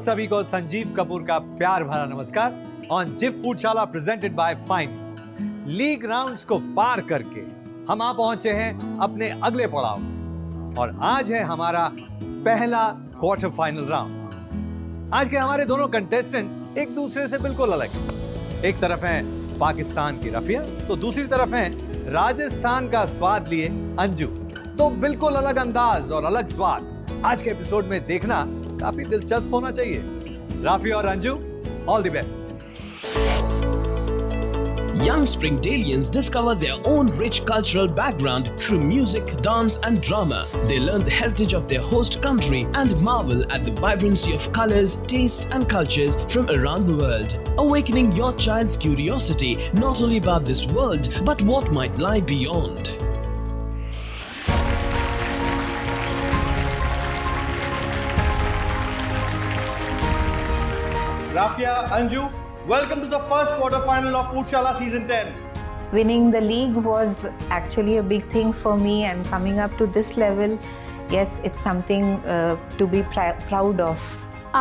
सभी को संजीव कपूर का प्यार भरा नमस्कार ऑन जिफ Foodshala presented by fine. League rounds को पार करके हम आ पहुंचे हैं अपने अगले पड़ाव और आज है हमारा पहला क्वार्टर फाइनल राउंड। आज के हमारे दोनों कंटेस्टेंट एक दूसरे से बिल्कुल अलग हैं। एक तरफ है पाकिस्तान की रफिया तो दूसरी तरफ है राजस्थान का स्वाद लिए अंजू। तो बिल्कुल अलग अंदाज और अलग स्वाद आज के एपिसोड में देखना काफी दिलचस्प होना चाहिए। राफी और Anju, all the best. Young Springdalians discover their own rich cultural background through music, dance and drama. They learn the heritage of their host country and marvel at the vibrancy of colors, tastes and cultures from around the world. Awakening your child's curiosity not only about this world but what might lie beyond. Rafia, Anju, welcome to the first quarter-final of Foodshala Season 10. Winning the league was actually a big thing for me, and coming up to this level, yes, it's something to be proud of.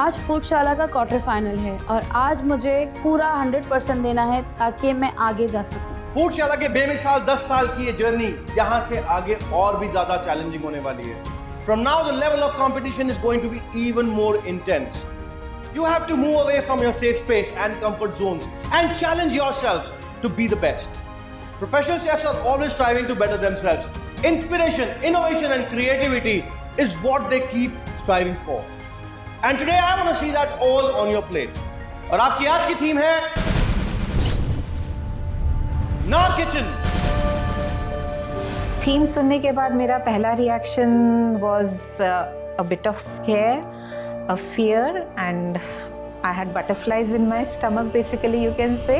आज फूडशाला का quarter final है और आज मुझे पूरा 100% देना है ताकि मैं आगे जा सकूं। फूडशाला के बेमिसाल 10 साल की ये जर्नी यहाँ से आगे और भी ज्यादा चैलेंजिंग होने वाली है। From now, the level of competition is going to be even more intense. You have to move away from your safe space and comfort zones and challenge yourselves to be the best. Professional chefs are always striving to better themselves. Inspiration, innovation and creativity is what they keep striving for. And today I want to see that all on your plate. और आपकी आज की theme है नार kitchen. Theme सुनने के बाद मेरा पहला reaction was a bit of scare, a fear, and I had butterflies in my stomach, basically you can say.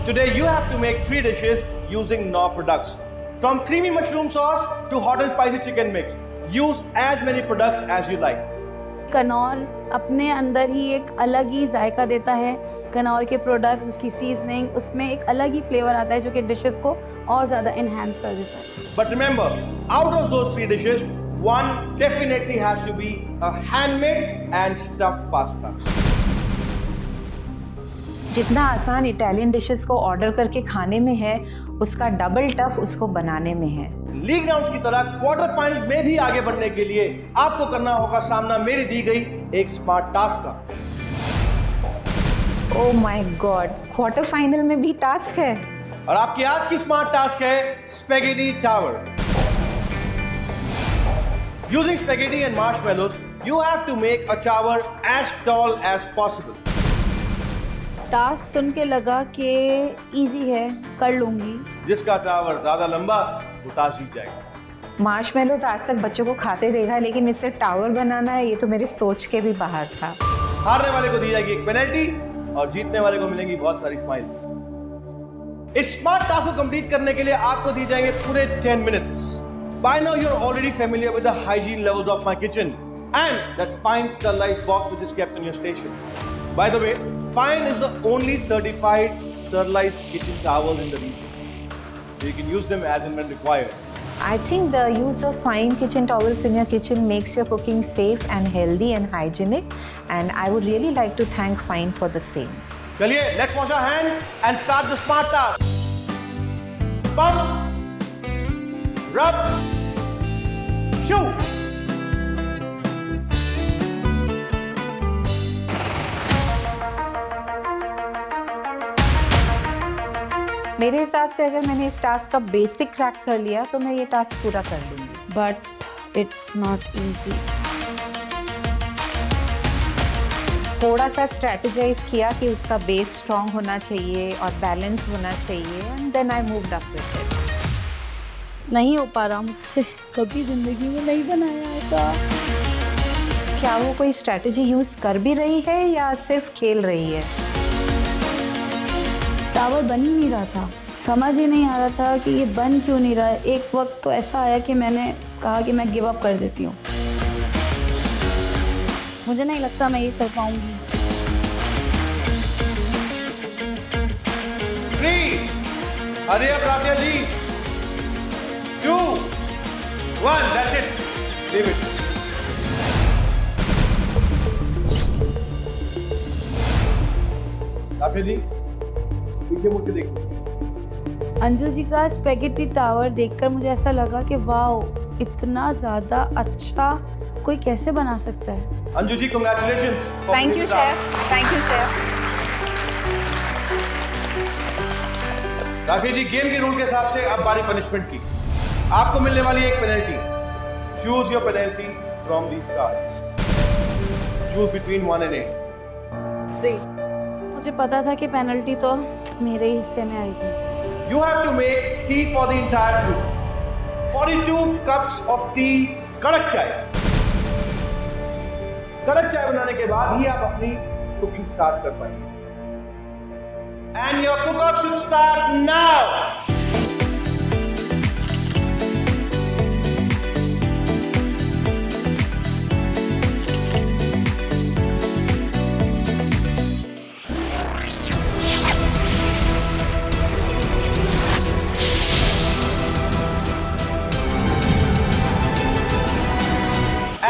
Today you have to make 3 dishes using Knorr products. From creamy mushroom sauce to hot and spicy chicken mix. Use as many products as you like. Knorr अपने अंदर ही एक अलग ही जायका देता है। Knorr के products, उसकी seasoning, उसमें एक अलग ही फ्लेवर आता है जो कि डिशेस को और ज़्यादा इन्हांस कर देता है। But remember, out of those 3 dishes, one definitely has to be a handmade and stuffed pasta. जितना आसान इटालियन डिशेस को ऑर्डर करके खाने में है, उसका डबल टफ उसको बनाने में है। लीग राउंड्स की तरह क्वार्टर फाइनल्स में भी आगे बढ़ने के लिए आपको करना होगा सामना मेरी दी गई एक स्मार्ट टास्क का। Oh my God, quarter final में भी टास्क है। और आपकी आज की स्मार्ट टास्क है spaghetti tower. Using spaghetti and marshmallows, you have to make a tower as tall as possible. Task सुन के लगा कि इजी है, कर लूँगी। जिसका टावर ज्यादा लंबा वो टास्क जीत जाएगा। मार्शमेलोज आज तक बच्चों को खाते देखा है, लेकिन इससे टावर बनाना है, ये तो मेरे सोच के भी बाहर था। हारने वाले को दी जाएगी एक पेनल्टी और जीतने वाले को मिलेंगी बहुत सारी स्माइल्स। इस स्मार्ट टास्क को कंप्लीट करने के लिए आपको दी जाएंगे पूरे 10 minutes. By now you're already familiar with the hygiene levels of my kitchen and that fine sterilized box which is kept in your station. By the way, Fine is the only certified sterilized kitchen towel in the region. So you can use them as and when required. I think the use of fine kitchen towels in your kitchen makes your cooking safe and healthy and hygienic, and I would really like to thank Fine for the same. चलिए, let's wash our hands and start the smart task. Pump. Rub, chew. मेरे हिसाब से अगर मैंने इस task का basic crack कर लिया तो मैं ये टास्क पूरा कर लूंगी। But it's not easy. थोड़ा सा स्ट्रेटेजाइज किया कि उसका बेस स्ट्रॉन्ग होना चाहिए और बैलेंस होना चाहिए, and then I moved up with it. नहीं हो पा रहा मुझसे, कभी जिंदगी में नहीं बनाया ऐसा। क्या वो कोई स्ट्रेटेजी यूज कर भी रही है या सिर्फ खेल रही है? टावर बन ही नहीं रहा था, समझ ही नहीं आ रहा था कि ये बन क्यों नहीं रहा है। एक वक्त तो ऐसा आया कि मैंने कहा कि मैं गिव अप कर देती हूँ। मुझे नहीं लगता मैं ये कर पाऊंगी। 3, हरी अब राफिया जी। 2, 1, that's it. Leave it. Rafia जी पीछे मुड़ के देखिए। अंजू जी का स्पेगेटी टावर देखकर मुझे ऐसा लगा कि वाओ, इतना ज़्यादा अच्छा कोई कैसे बना सकता है। Anju ji congratulations. Thank you, chef. Thank you, chef. Rafia ji game के रूल के हिसाब से अब बारी पनिशमेंट की। आपको मिलने वाली एक penalty. Choose your penalty from these cards. Choose between 1 and 8. 3। मुझे पता था कि पेनल्टी तो मेरे ही हिस्से में आएगी। You have to make tea for the entire group. 42 cups of tea, कड़क चाय। कड़क चाय बनाने के बाद ही आप अपनी कुकिंग स्टार्ट कर पाएंगे। And your cook-off should start now.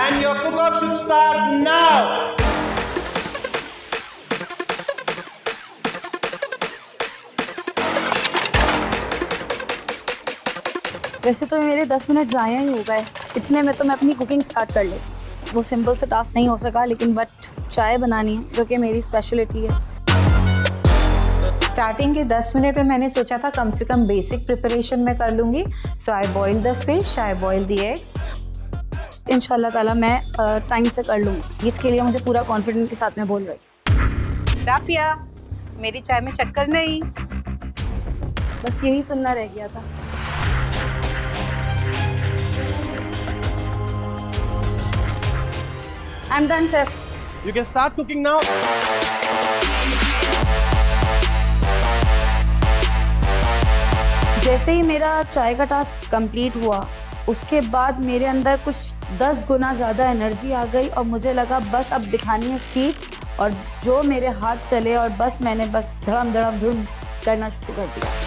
And your cook-off should start now. वैसे तो मेरे 10 मिनट ज़ाया ही हो गए, इतने में तो मैं अपनी कुकिंग स्टार्ट कर लेती। वो सिंपल सा टास्क नहीं हो सका, लेकिन बट चाय बनानी है जो कि मेरी स्पेशलिटी है। स्टार्टिंग के 10 मिनट में मैंने सोचा था कम से कम बेसिक प्रिपरेशन मैं कर लूँगी। So I boil the fish, I boil the eggs. इंशाल्लाह ताला मैं टाइम से कर लूँगी। इसके लिए मुझे पूरा कॉन्फिडेंस के साथ में बोल रही। राफिया, मेरी चाय में शक्कर नहीं। बस यही सुनना रह गया था। I'm done, chef. You can start cooking now. जैसे ही मेरा चाय का टास्क कंप्लीट हुआ, उसके बाद मेरे अंदर कुछ 10 गुना ज़्यादा एनर्जी आ गई और मुझे लगा बस अब दिखानी है स्पीड, और जो मेरे हाथ चले और बस मैंने बस धड़म धड़म धुम करना शुरू कर दिया।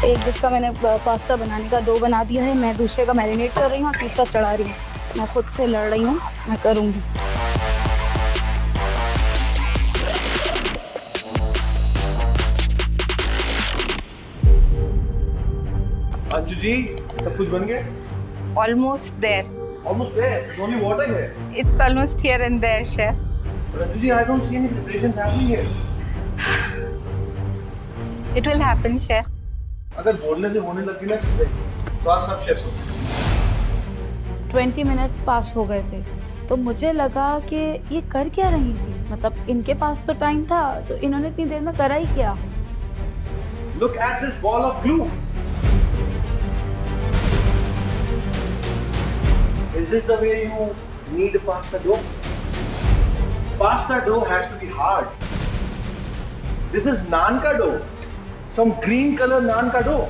एक डिश का मैंने पास्ता बनाने का डो बना दिया है, मैं दूसरे का मैरिनेट कर रही हूँ और तीसरा चढ़ा रही हूँ। मैं खुद से लड़ रही हूँ, मैं करूँगी। अंजू जी सब कुछ बन गया? Almost there. Almost there. It's only water here. It's almost here and there, chef. But Anju ji, I don't see any preparations happening here. It will happen, chef. अगर बोलने से होने लगी ना चीजें, तो आज सब शेफ्स होंगे। 20 मिनट पास हो गए थे, तो मुझे लगा कि ये कर क्या रही थी। मतलब इनके पास तो टाइम था, तो इन्होंने इतनी देर में करा ही क्या। Look at this ball of glue. Is this the way you knead pasta dough? Pasta dough has to be hard. This is naan ka dough. Some green color naan ka dough.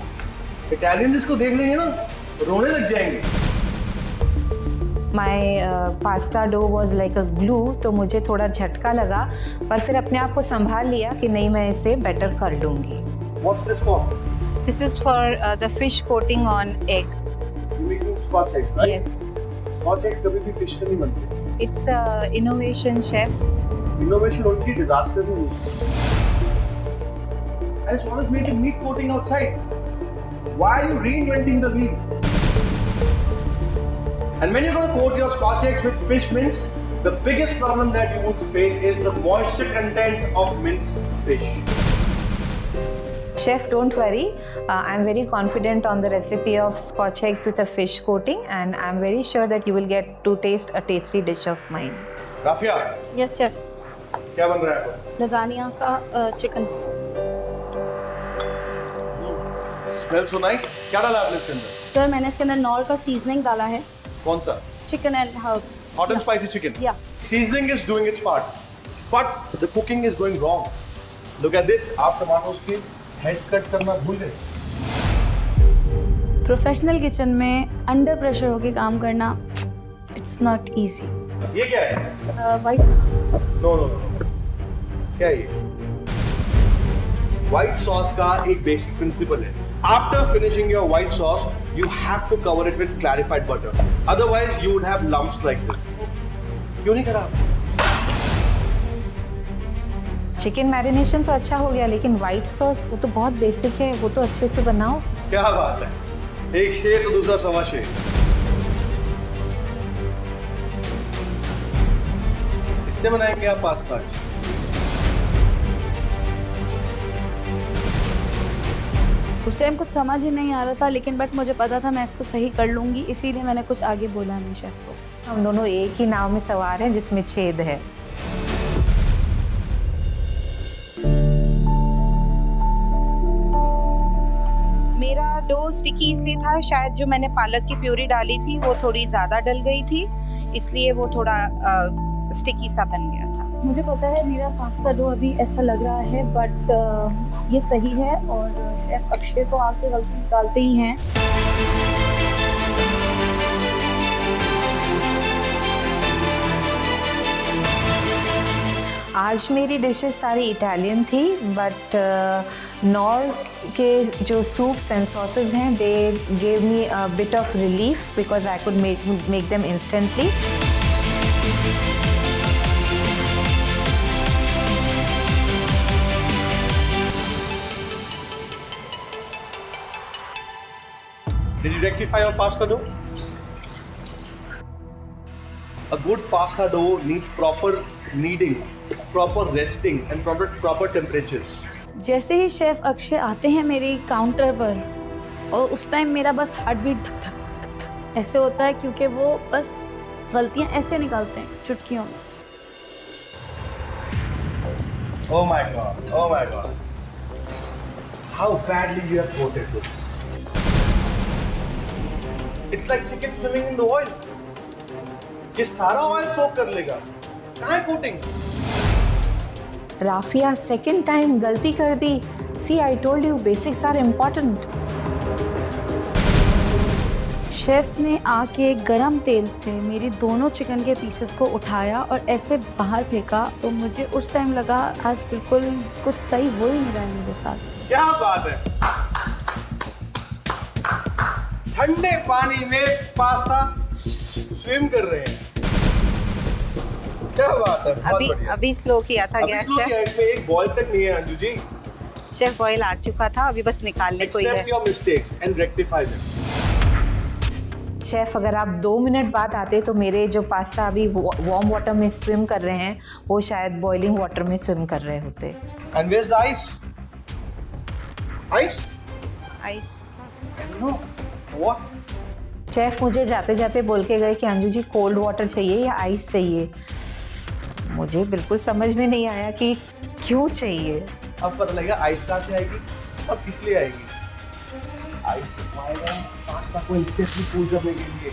Italians इसको देख लेंगे ना, रोने लग जाएंगे। My pasta dough was like a glue, तो मुझे थोड़ा झटका लगा, पर फिर अपने आप को संभाल लिया कि नहीं, मैं इसे बेटर कर लूँगी। What's this for? This is for the fish coating on egg. You making Scotch eggs, right? Yes. Scotch eggs कभी भी fish से नहीं बनते। It's a innovation, chef. Innovation only disaster में नहीं। And it's always made a meat coating outside. Why are you reinventing the wheel? And when you're going to coat your Scotch eggs with fish mince, the biggest problem that you would face is the moisture content of minced fish. Chef, don't worry. I'm very confident on the recipe of Scotch eggs with a fish coating, and I'm very sure that you will get to taste a tasty dish of mine. Rafia, yes chef. क्या बन रहा है? Lasagne का chicken. Smells so nice. क्या डाला आपने इसके अंदर? सर मैंने इसके अंदर नॉर का सीजनिंग डाला है, कौन सा? Chicken and herbs. Hot and spicy chicken. Yeah. Seasoning is doing its part, but the cooking is going wrong. Look at this. आप टमाटोस के हेड कट करना भूल गए। प्रोफेशनल किचन में अंडर प्रेशर होके काम करना, इट्स नॉट इजी। ये क्या है? White sauce. No no no, क्या है ये? व्हाइट सॉस का एक बेसिक प्रिंसिपल है, after finishing your white sauce you have to cover it with clarified butter, otherwise you would have lumps like this. क्यों नहीं करा? चिकन मैरिनेशन तो अच्छा हो गया, लेकिन वाइट सॉस वो तो बहुत बेसिक है, वो तो अच्छे से बनाओ। क्या बात है, एक शेर तो दूसरा सवा शेर। इससे बनाएंगे आप पास्ता? उस टाइम कुछ समझ ही नहीं आ रहा था, लेकिन बट मुझे पता था मैं इसको सही कर लूँगी, इसीलिए मैंने कुछ आगे बोला नहीं शेफ को। हम दोनों एक ही नाव में सवार हैं जिसमें छेद है। मेरा डो स्टिकी इसलिए था, शायद जो मैंने पालक की प्यूरी डाली थी वो थोड़ी ज़्यादा डल गई थी, इसलिए वो थोड़ा स्टिकी सा बन गया था। मुझे पता है मेरा पास्ता डो अभी ऐसा लग रहा है, बट ये सही है और शेफ अक्षय तो आके गलती निकालते ही हैं। आज मेरी डिशेस सारी इटालियन थी, बट नॉर्थ के जो सूप्स एंड सॉसेस हैं they gave me a bit of relief because I could make them instantly. Did you rectify your pasta dough? A good pasta dough needs proper kneading, proper resting and proper temperatures. जैसे ही chef Akshay आते हैं मेरे counter पर, और उस time मेरा बस heart beat धक धक धक धक ऐसे होता है, क्योंकि वो बस गलतियां ऐसे निकालते हैं चुटकियों में। Oh my god, oh my god. How badly you have coated this. It's like chicken swimming in the oil. ये सारा ऑयल सोक कर लेगा। कहाँ है कोटिंग? राफिया सेकंड टाइम गलती कर दी। See I told you basics are important. Chef ने आके गरम तेल से मेरी दोनों चिकन के पीसेस को उठाया और ऐसे बाहर फेंका, तो मुझे उस टाइम लगा आज बिल्कुल कुछ सही हो ही नहीं रहा है मेरे साथ। क्या बात है, ठंडे पानी में पास्ता स्विम कर रहे हैं। क्या बात है, बहुत बढ़िया। अभी स्लो किया था गैस शेफ। इसमें एक बॉयल तक नहीं है अंजू जी। शेफ बॉयल आ चुका था, अभी बस निकालने को ही है। Accept your mistakes and rectify them. Chef अगर आप 2 मिनट बाद आते तो मेरे जो पास्ता अभी वार्म वाटर में स्विम कर रहे हैं वो शायद बॉइलिंग वाटर में स्विम कर रहे होते। And where's the ice? Ice? Ice I don't know. What? Chef मुझे जाते जाते बोल के गए कि अंजू जी कोल्ड वाटर चाहिए या आइस चाहिए। मुझे बिल्कुल समझ में नहीं आया कि क्यों चाहिए। अब पता लगेगा आइस कहाँ से आएगी और किस लिए आएगी। आइस आएगा पास्ता को इंस्टेंटली कूल करने के लिए।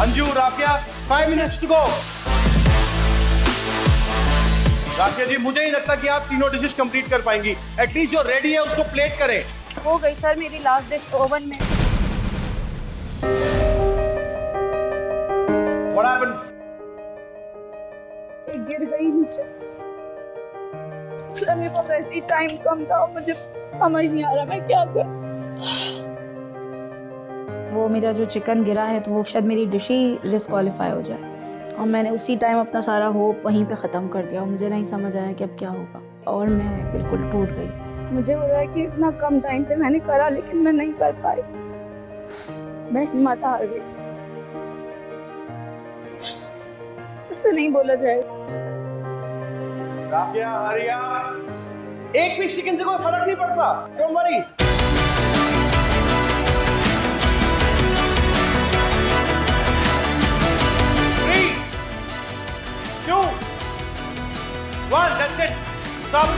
Anju, Rafia, 5 minutes to go. Rafia जी, मुझे नहीं लगता कि आप तीनों डिशेस कंप्लीट कर पाएंगी। एटलीस्ट जो रेडी है उसको प्लेट करें। हो गई सर मेरी लास्ट डिश ओवन में। What happened? गिर गई नीचे। सर मेरे पास ऐसी टाइम कम था और मुझे समझ नहीं आ रहा मैं क्या करूं। वो मेरा जो चिकन गिरा है तो वो शायद मेरी डिश ही डिस्क्वालीफाई हो जाए, और मैंने उसी टाइम अपना सारा होप वहीं पे ख़त्म कर दिया और मुझे नहीं समझ आया कि अब क्या होगा, और मैं बिल्कुल टूट गई। मुझे हो रहा है कि इतना कम टाइम पे मैंने करा लेकिन मैं नहीं कर पाई, मैं हिम्मत हार गई। ऐसे नहीं बोला जाए। राफिया, हरिया, एक पीस चिकन से कोई फर्क नहीं पड़ता। Don't worry. 3, 2, 1, that's it. Stop.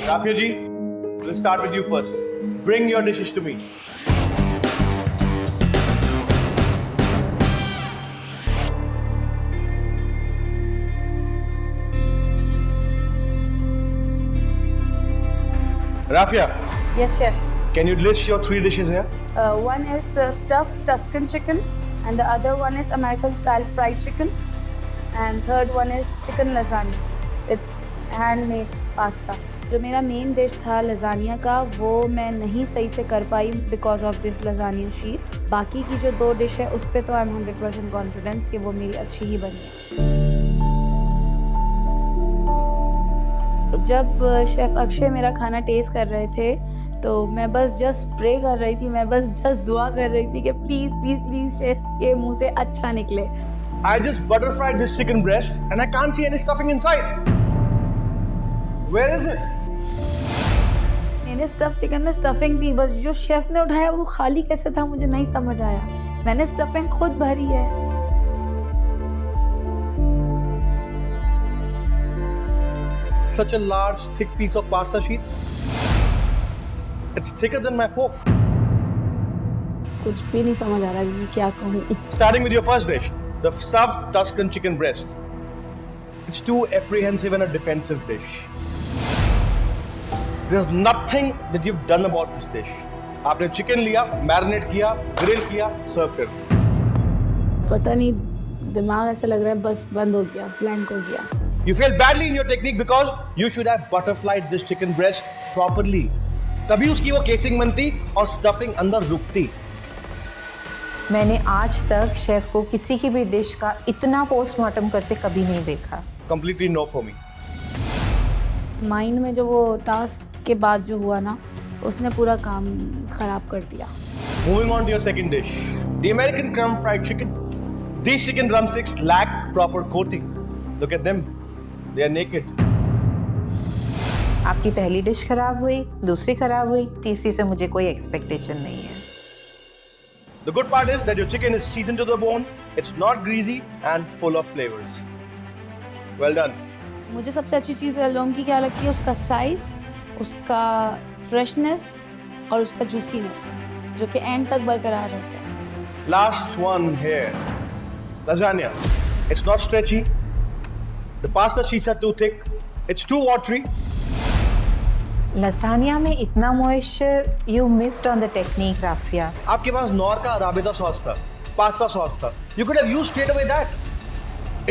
Rafia ji, we'll start with you first. Bring your dishes to me. Rafia, Yes, chef. can you list your 3 dishes here? One is stuffed Tuscan chicken, and the other one is American style fried chicken, and third one is chicken lasagna with handmade pasta. जो मेरा main dish था lasagne का वो मैं नहीं सही से कर पाई because of this lasagna sheet. बाकी की जो 2 डिश है उस पे तो आई एम 100% कॉन्फिडेंस कि वो मेरी अच्छी ही बनी. जब शेफ अक्षय मेरा खाना टेस्ट कर रहे थे तो मैं बस जस्ट प्रे कर रही थी, मैं बस जस्ट दुआ कर रही थी कि प्लीज प्लीज प्लीज शेफ ये मुंह से अच्छा निकले. I just butter fried this chicken breast and I can't see any stuffing inside. Where is it? मेरे स्टफ चिकन में स्टफिंग थी, बस जो शेफ ने उठाया वो खाली कैसे था मुझे नहीं समझ आया. मैंने स्टफिंग खुद भरी है. Such a large, thick piece of pasta sheets. It's thicker than my fork. कुछ भी नहीं समझ आ रहा कि क्या कहूँ. Starting with your first dish, the stuffed Tuscan chicken breast. It's too apprehensive and a defensive dish. There's nothing that you've done about this dish. आपने chicken लिया, मैरिनेट किया, ग्रिल किया, सर्व कर दिया. पता नहीं दिमाग ऐसा लग रहा है बस बंद हो गया, ब्लैंक हो गया. You failed badly in your technique because you should have butterflied this chicken breast properly. तभी उसकी वो केसिंग बनती और स्टफिंग अंदर रुकती. मैंने आज तक शेफ को किसी की भी डिश का इतना पोस्टमार्टम करते कभी नहीं देखा. Completely no for me. Mind में जो वो टास्क के बाद जो हुआ ना उसने पूरा काम खराब कर दिया. Moving on to your second dish, the American crumb fried chicken. These chicken drumsticks lack proper coating. Look at them. They are naked. आपकी पहली डिश खराब हुई, दूसरी खराब हुई, तीसरी से मुझे कोई एक्सपेक्टेशन नहीं है. The good part is that your chicken is seasoned to the bone. It's not greasy and full of flavors. Well done. मुझे सबसे अच्छी चीज़ लौंग की क्या लगती है, उसका साइज, उसका फ्रेशनेस और उसका जूसीनेस जो कि एंड तक बरकरार रहता है. Last one here. Lasagna. It's not stretchy. The pasta sheets are too thick. It's too watery. Lasagna में इतना moisture, you missed on the technique Rafia. आपके पास नॉर का अराबिता सॉस था, पास्ता सॉस था. You could have used straight away that.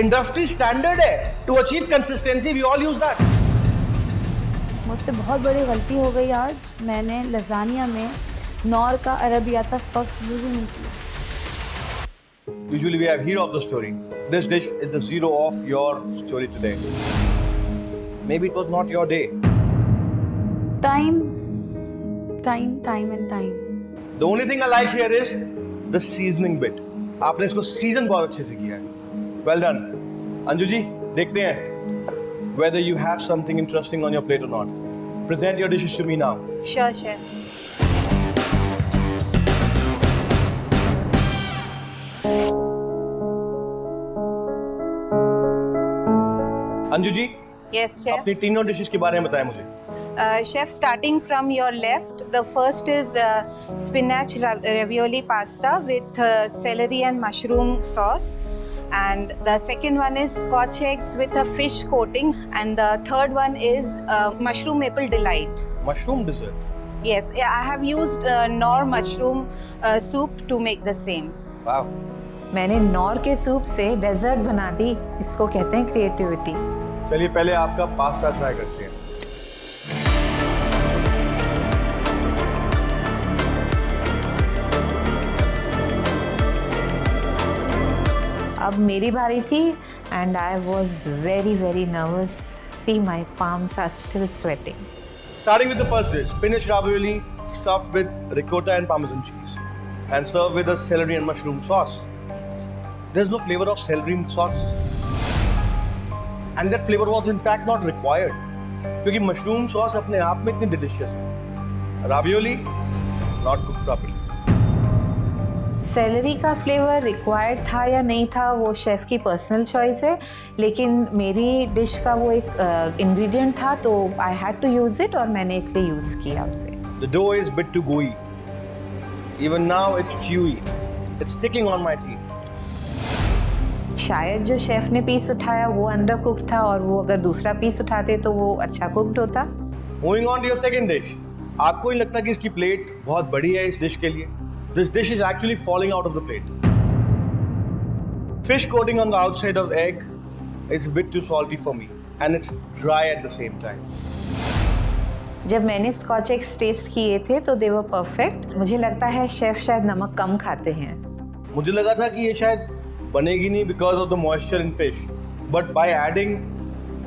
Industry standard है. To achieve consistency, we all use that. मुझसे बहुत बड़ी गलती हो गई आज. मैंने लजानिया में नॉर का अरबियाता सॉस यूज ही नहीं किया. Usually we have hero of the story. This dish is the zero of your story today. Maybe it was not your day. Time and time. The only thing I like here is the seasoning bit. आपने इसको season बहुत अच्छे से किया है. Well done. Anju ji, देखते हैं whether you have something interesting on your plate or not. Present your dishes to me now. Sure, chef. Anju ji, Yes, chef. अपनी तीनों डिशेस के बारे में बताएं मुझे. Chef, starting from your left, the first is spinach ravioli pasta with celery and mushroom sauce. And the second one is scotch eggs with a fish coating. And the third one is mushroom maple delight. Mushroom dessert. Yes, I have used Knorr mushroom soup to make the same. Wow. मैंने nor के soup से desert बना दी. इसको कहते हैं creativity. चलिए पहले आपका पास्ता ट्राई करते हैं. अब मेरी बारी थी and I was very very nervous. See my palms are still sweating. Starting with the first dish, spinach ravioli stuffed with ricotta and parmesan cheese and served with a celery and mushroom sauce. There's no flavor of celery in sauce. And that flavor was in fact not required. क्योंकि mushroom sauce अपने आप में इतनी delicious है. Ravioli not cooked properly. Salary का flavour required था या नहीं था वो शेफ़ की पर्सनल चॉइस है, लेकिन मेरी डिश का वो एक इंग्रेडिएंट था तो I had to use it और मैंने इसलिए यूज़ किया उसे. The dough is bit too gooey. Even now it's chewy. It's sticking on my teeth. शायद जो शेफ ने पीस उठाया वो अंडर कुक्ड था, और वो अगर दूसरा पीस उठाते तो वो अच्छा कुक्ड होता। Moving on to your second dish. आपको नहीं लगता कि इसकी प्लेट बहुत बड़ी है इस डिश के लिए? This dish is actually falling out of the plate. Fish coating on the outside of egg is a bit too salty for me, and it's dry at the same time. जब मैंने scotch eggs test किए थे तो दे वर perfect. मुझे लगता है chef शायद नमक कम खाते हैं। मुझे लगा था कि ये शायद बनेगी नहीं because of the moisture in fish, but by adding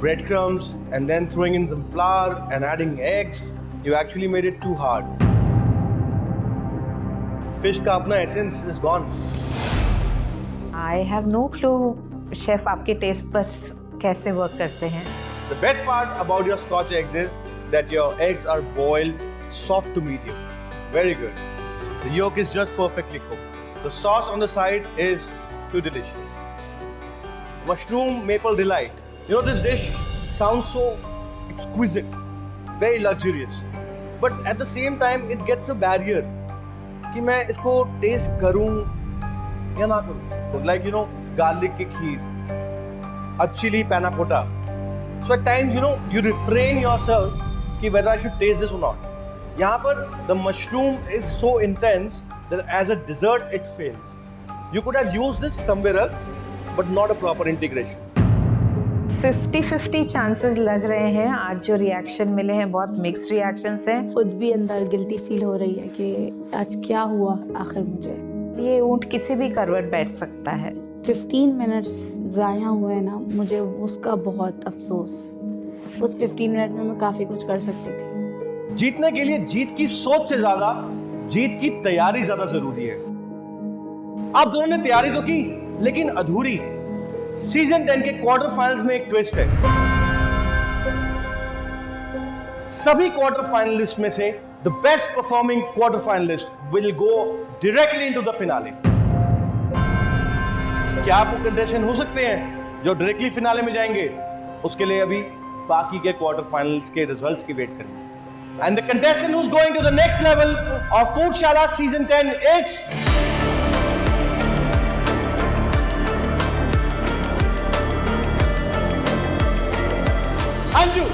breadcrumbs and then throwing in some flour and adding eggs, you actually made it too hard. Fish का अपना essence is gone. I have no clue chef आपके taste पर कैसे work करते हैं। The best part about your Scotch eggs is that your eggs are boiled soft to medium. Very good. The yolk is just perfectly cooked. The sauce on the side is too delicious. Mushroom maple delight. You know, this dish sounds so exquisite, very luxurious, but at the same time it gets a barrier कि मैं इसको taste करूं या ना करूं. Like, you know, garlic की खीर, a chili panna cotta. So at times, you know, you refrain yourself कि whether I should taste this or not. यहाँ पर the mushroom is so intense that as a dessert it fails. You could have used this somewhere else, but not a proper integration. 50-50 chances लग रहे हैं। आज जो reaction मिले हैं बहुत मिक्स्ड रिएक्शंस हैं। खुद भी अंदर गिल्टी फील हो रही है कि आज क्या हुआ आखिर मुझे। ये ऊँट किसी भी करवट बैठ सकता है। 15 मिनट्स ज़ाया हुए हैं ना, मुझे उसका बहुत अफसोस। उस 15 मिनट में मैं काफ़ी कुछ कर सकती थी। जीतने के लिए जीत की सोच से ज्यादा जीत की तैयारी ज्यादा जरूरी है। आप दोनों ने तैयारी तो की, लेकिन अधूरी। सीजन 10 के क्वार्टर फाइनल्स में एक ट्विस्ट है। सभी क्वार्टर फाइनलिस्ट में से the best performing quarter finalist will go directly into the finale. क्या आप वो कंटेस्टेंट हो सकते हैं जो डायरेक्टली फिनाले में जाएंगे? उसके लिए अभी बाकी के क्वार्टर फाइनल्स के रिजल्ट्स की वेट करेंगे। And the contestant who is going to the next level of Foodshala season 10 is Anju.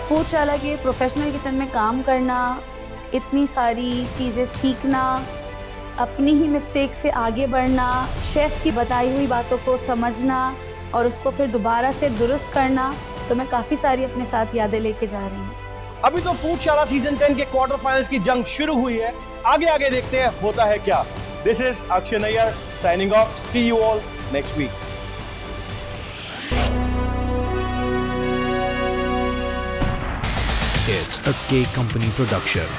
Foodshala के प्रोफेशनल किचन में काम करना, इतनी सारी चीज़ें सीखना, अपनी ही मिस्टेक से आगे बढ़ना, शेफ़ की बताई हुई बातों को समझना और उसको फिर दोबारा से दुरुस्त करना, तो मैं काफ़ी सारी अपने साथ यादें लेके जा रही हूँ। अभी तो फूडशाला सीजन 10 के क्वार्टर फाइनल्स की जंग शुरू हुई है। आगे आगे देखते हैं होता है क्या। This is Akshay Nayyar signing off. See you all next week. It's a K Company production.